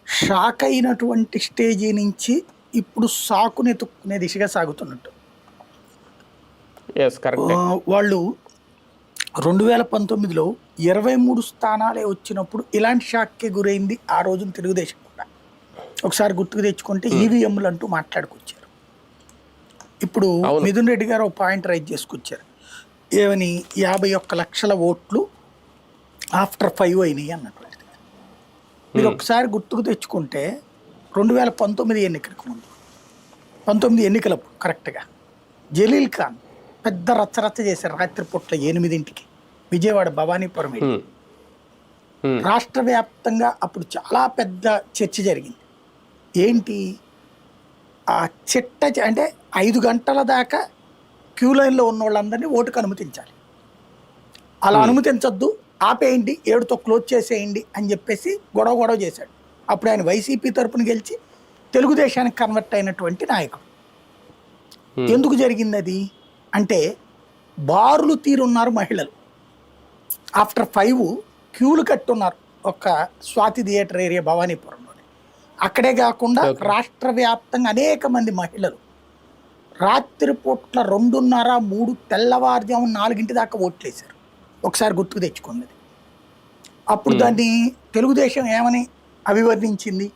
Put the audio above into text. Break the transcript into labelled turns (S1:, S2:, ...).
S1: Shock అయినటువంటి stage నుంచి ఇప్పుడు సాకుని ఎత్తుక్కునే దిశగా సాగుతున్నట్టు. వాళ్ళు 2019లో 23 స్థానాలే వచ్చినప్పుడు ఇలాంటి షాక్కే గురైంది ఆ రోజున తెలుగుదేశం కూడా. ఒకసారి గుర్తుకు తెచ్చుకుంటే ఈవీఎంలు అంటూ మాట్లాడుకొచ్చారు. ఇప్పుడు మిథున్ రెడ్డి గారు ఒక పాయింట్ రైజ్ చేసుకొచ్చారు. ఏమని 51 లక్షల ఓట్లు ఆఫ్టర్ 5 అయినాయి అన్నటువంటిది. మీరు ఒకసారి గుర్తుకు తెచ్చుకుంటే 2019 ఎన్నికలకు ముందు 19 ఎన్నికలప్పుడు కరెక్ట్గా జలీల్ ఖాన్ పెద్ద రచ్చరచ్చ చేశారు రాత్రిపూట్ల 8ంటికి విజయవాడ భవానీపురం. రాష్ట్ర వ్యాప్తంగా అప్పుడు చాలా పెద్ద చర్చ జరిగింది. ఏంటి ఆ చిట్ట అంటే 5 గంటల దాకా క్యూ లైన్లో ఉన్న వాళ్ళందరినీ ఓటుకు అనుమతించాలి, అలా అనుమతించొద్దు, ఆపేయండి, 7తో క్లోజ్ చేసేయండి అని చెప్పేసి గొడవ చేశాడు. అప్పుడు ఆయన వైసీపీ తరపున గెలిచి తెలుగుదేశానికి కన్వర్ట్ అయినటువంటి నాయకుడు. ఎందుకు జరిగింది అది అంటే బారులు తీరున్నారు మహిళలు. ఆఫ్టర్ 5 క్యూలు కట్టున్నారు ఒక స్వాతి థియేటర్ ఏరియా భవానీపురంలోనే. అక్కడే కాకుండా రాష్ట్ర వ్యాప్తంగా అనేక మంది మహిళలు రాత్రిపూట్ల 2:30, 3 తెల్లవారుజాము 4 దాకా ఓట్లేశారు. ఒకసారి గుర్తుకు తెచ్చుకున్నది. అప్పుడు దాన్ని తెలుగుదేశం ఏమని అభివర్ణించింది?